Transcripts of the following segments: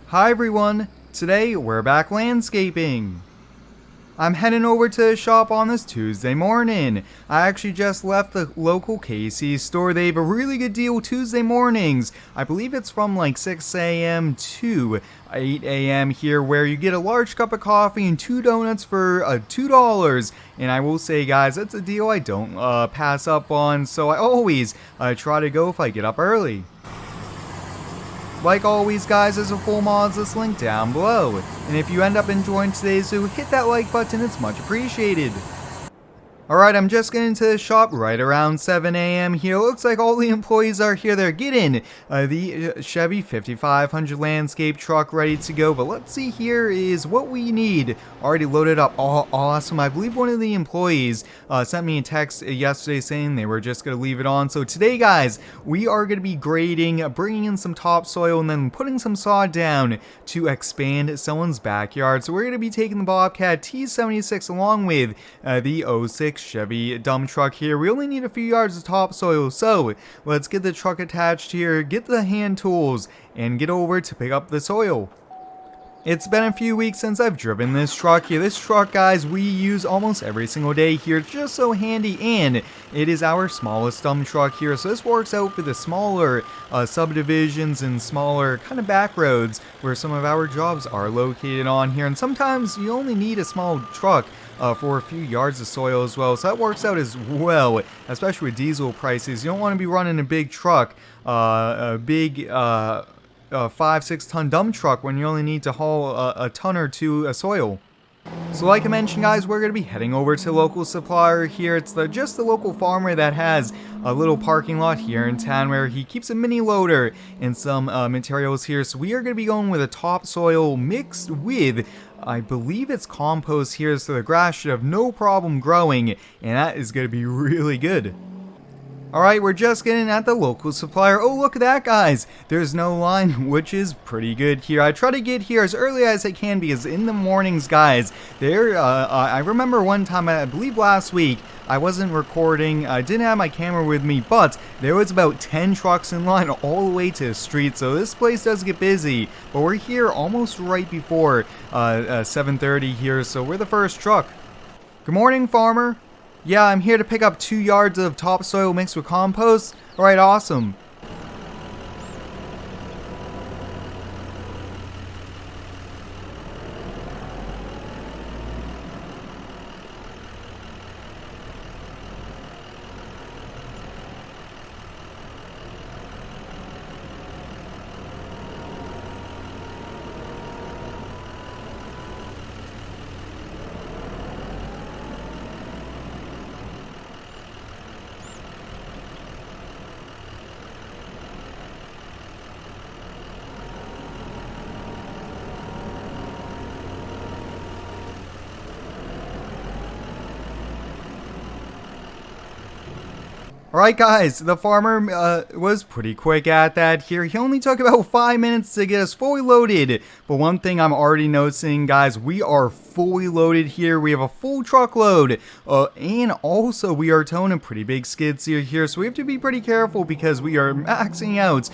Hi everyone, today we're back landscaping. I'm heading over to the shop on this Tuesday morning. I actually just left the local Casey's store. They have a really good deal Tuesday mornings. I believe it's from like 6 a.m. to 8 a.m. here, where you get a large cup of coffee and 2 donuts for $2. And I will say, guys, that's a deal I don't pass up on, so I always try to go if I get up early. Like always, guys, there's a full mods list link down below. And if you end up enjoying today's video, hit that like button, it's much appreciated. Alright, I'm just getting to the shop right around 7 a.m. here. Looks like all the employees are here. They're getting the Chevy 5500 landscape truck ready to go. But let's see, here is what we need. Already loaded up. Oh, awesome. I believe one of the employees sent me a text yesterday saying they were just going to leave it on. So today, guys, we are going to be grading, bringing in some topsoil, and then putting some sod down to expand someone's backyard. So we're going to be taking the Bobcat T76 along with the 06 Chevy dump truck here. We only need a few yards of topsoil, so let's get the truck attached here, get the hand tools, and get over to pick up the soil. It's been a few weeks since I've driven this truck here. This truck, guys, we use almost every single day here. It's just so handy, and it is our smallest dump truck here. So this works out for the smaller subdivisions and smaller kind of back roads where some of our jobs are located on here. And sometimes you only need a small truck for a few yards of soil as well. So that works out as well, especially with diesel prices. You don't want to be running a big truck, a big 5-6 ton dump truck when you only need to haul a ton or two of soil. So like I mentioned, guys, we're going to be heading over to local supplier here. It's just the local farmer that has a little parking lot here in town where he keeps a mini loader and some materials here. So we are going to be going with a topsoil mixed with, I believe it's compost here, so the grass should have no problem growing, and that is going to be really good. Alright, we're just getting at the local supplier. Oh, look at that, guys. There's no line, which is pretty good here. I try to get here as early as I can because in the mornings, guys, I remember one time, I believe last week, I wasn't recording, I didn't have my camera with me, but there was about 10 trucks in line all the way to the street, so this place does get busy. But we're here almost right before 7:30 here, so we're the first truck. Good morning, farmer. Yeah, I'm here to pick up 2 yards of topsoil mixed with compost. Alright, awesome. Alright, guys, the farmer was pretty quick at that here. He only took about 5 minutes to get us fully loaded. But one thing I'm already noticing, guys, we are fully loaded here. We have a full truckload. And also we are towing a pretty big skid steer here. So we have to be pretty careful because we are maxing out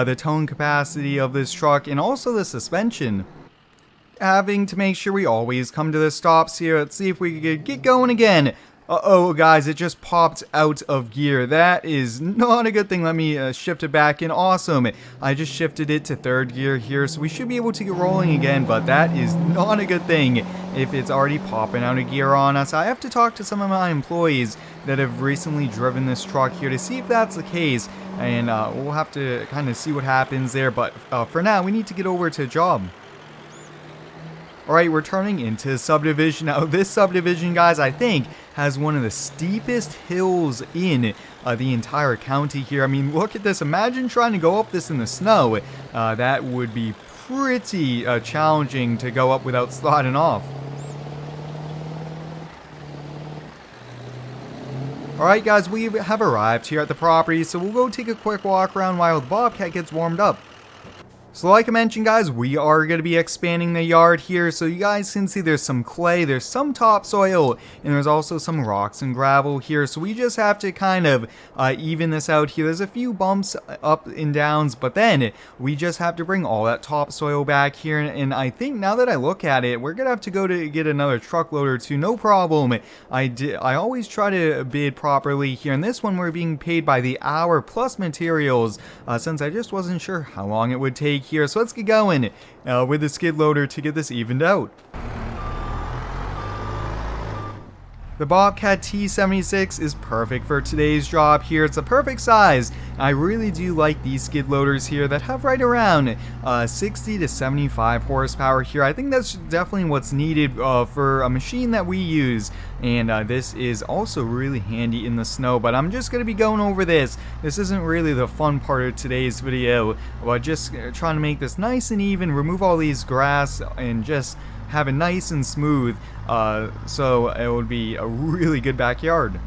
the towing capacity of this truck and also the suspension. Having to make sure we always come to the stops here. Let's see if we can get going again. Uh-oh, guys, it just popped out of gear. That is not a good thing. Let me shift it back in. Awesome. I just shifted it to 3rd gear here, so we should be able to get rolling again, but that is not a good thing if it's already popping out of gear on us. I have to talk to some of my employees that have recently driven this truck here to see if that's the case, and we'll have to kind of see what happens there, but for now, we need to get over to a job. Alright, we're turning into a subdivision. Now, this subdivision, guys, I think has one of the steepest hills in the entire county here. I mean, look at this. Imagine trying to go up this in the snow. That would be pretty challenging to go up without sliding off. Alright, guys, we have arrived here at the property, so we'll go take a quick walk around while the Bobcat gets warmed up. So like I mentioned, guys, we are going to be expanding the yard here. So you guys can see there's some clay, there's some topsoil, and there's also some rocks and gravel here. So we just have to kind of even this out here. There's a few bumps up and downs, but then we just have to bring all that topsoil back here. And I think now that I look at it, we're going to have to go to get another truckload or two. No problem. I always try to bid properly here. And this one we're being paid by the hour plus materials, since I just wasn't sure how long it would take here. So let's get going with the skid loader to get this evened out. The Bobcat T76 is perfect for today's job here. It's a perfect size. I really do like these skid loaders here that have right around 60 to 75 horsepower here. I think that's definitely what's needed for a machine that we use. And this is also really handy in the snow, but I'm just going to be going over this. This isn't really the fun part of today's video, but just trying to make this nice and even, remove all these grass, and just have it nice and smooth, so it would be a really good backyard.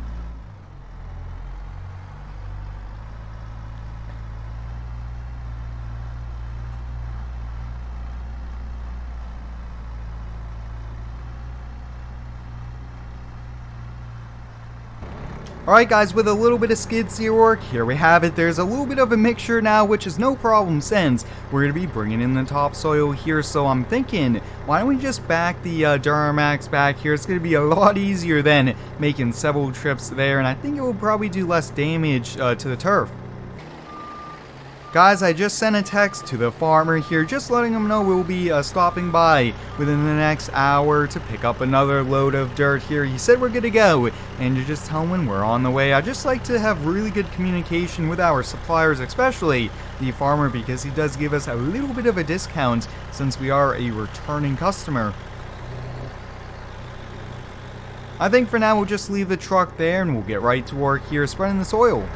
Alright guys, with a little bit of skid steer work, here we have it. There's a little bit of a mixture now, which is no problem since we're going to be bringing in the topsoil here. So I'm thinking, why don't we just back the Duramax back here? It's going to be a lot easier than making several trips there, and I think it will probably do less damage to the turf. Guys, I just sent a text to the farmer here, just letting him know we'll be stopping by within the next hour to pick up another load of dirt here. He said we're good to go, and to just tell him when we're on the way. I just like to have really good communication with our suppliers, especially the farmer, because he does give us a little bit of a discount since we are a returning customer. I think for now we'll just leave the truck there and we'll get right to work here spreading the soil.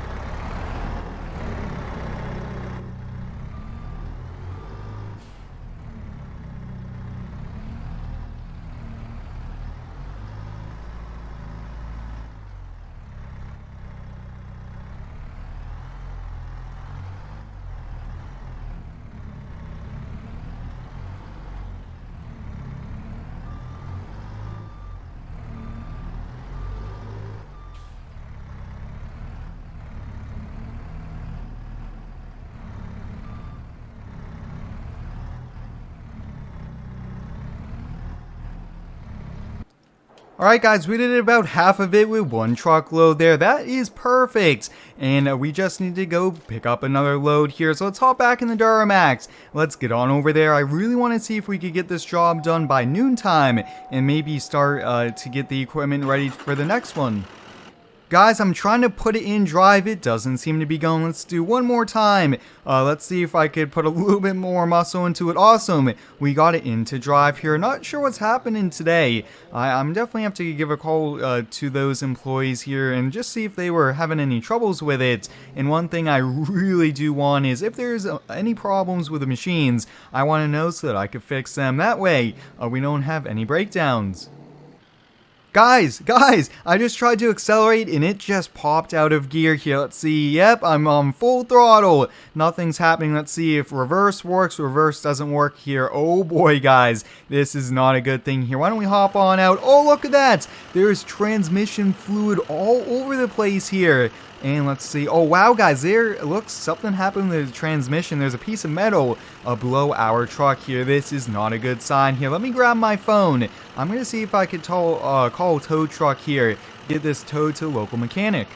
Alright guys, we did about half of it with one truckload there. That is perfect. And we just need to go pick up another load here. So let's hop back in the Duramax. Let's get on over there. I really want to see if we could get this job done by noontime and maybe start to get the equipment ready for the next one. Guys, I'm trying to put it in drive. It doesn't seem to be going. Let's do one more time. Let's see if I could put a little bit more muscle into it. Awesome. We got it into drive here. Not sure what's happening today. I'm definitely have to give a call to those employees here and just see if they were having any troubles with it. And one thing I really do want is if there's any problems with the machines, I want to know so that I could fix them. That way, we don't have any breakdowns. Guys, I just tried to accelerate and it just popped out of gear here. Let's see. Yep, I'm on full throttle. Nothing's happening. Let's see if reverse works. Reverse doesn't work here. Oh boy, guys. This is not a good thing here. Why don't we hop on out? Oh, look at that. There's transmission fluid all over the place here. And let's see. Oh, wow, guys. There looks something happened with the transmission. There's a piece of metal below our truck here. This is not a good sign here. Let me grab my phone. I'm going to see if I could call a tow truck here. Get this towed to a local mechanic.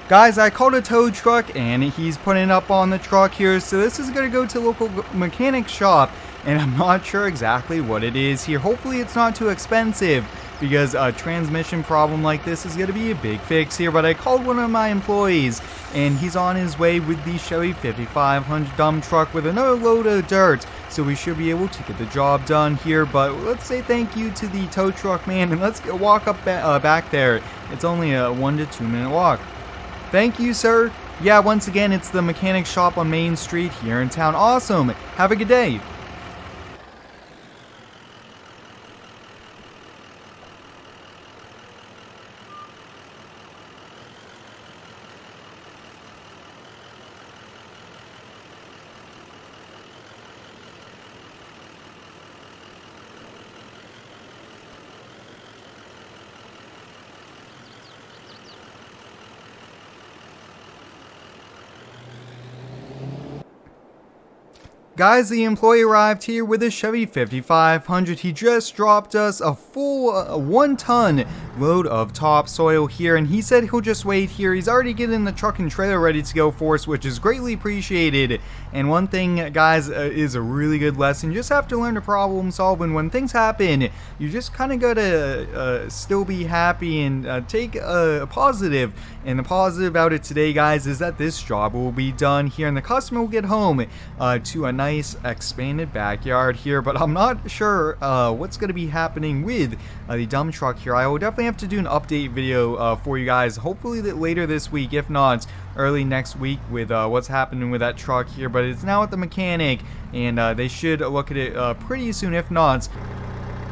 Guys, I called a tow truck and he's putting it up on the truck here. So this is going to go to a local mechanic shop and I'm not sure exactly what it is here. Hopefully it's not too expensive. because a transmission problem like this is going to be a big fix here. But I called one of my employees, and he's on his way with the Chevy 5500 dump truck with another load of dirt, so we should be able to get the job done here. But let's say thank you to the tow truck man, and let's walk up back there. It's only a 1 to 2 minute walk. Thank you, sir. Yeah, once again, it's the mechanic shop on Main Street here in town. Awesome. Have a good day. Guys, the employee arrived here with a Chevy 5500. He just dropped us a full 1-ton load of topsoil here, and he said he'll just wait here. He's already getting the truck and trailer ready to go for us, which is greatly appreciated. And one thing, guys, is a really good lesson. You just have to learn to problem solve, and when things happen, you just kind of gotta still be happy and take a positive. And the positive about it today, guys, is that this job will be done here, and the customer will get home to a nice expanded backyard here. But I'm not sure what's going to be happening with the dump truck here. I will definitely have to do an update video for you guys, hopefully later this week, if not early next week, with what's happening with that truck here. But it's now at the mechanic, and they should look at it pretty soon, if not.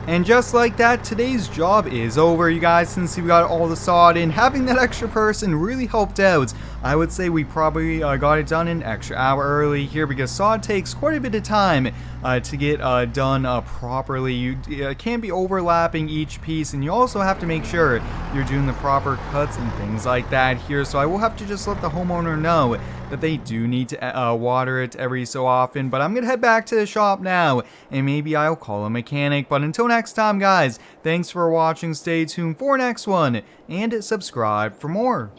And just like that, today's job is over, you guys. Since we got all the sod in, having that extra person really helped out. I would say we probably got it done an extra hour early here, because sod takes quite a bit of time to get done properly. You can't be overlapping each piece, and you also have to make sure you're doing the proper cuts and things like that here. So I will have to just let the homeowner know that they do need to water it every so often. But I'm gonna head back to the shop now, and maybe I'll call a mechanic. But until next time, guys, thanks for watching. Stay tuned for next one, and subscribe for more.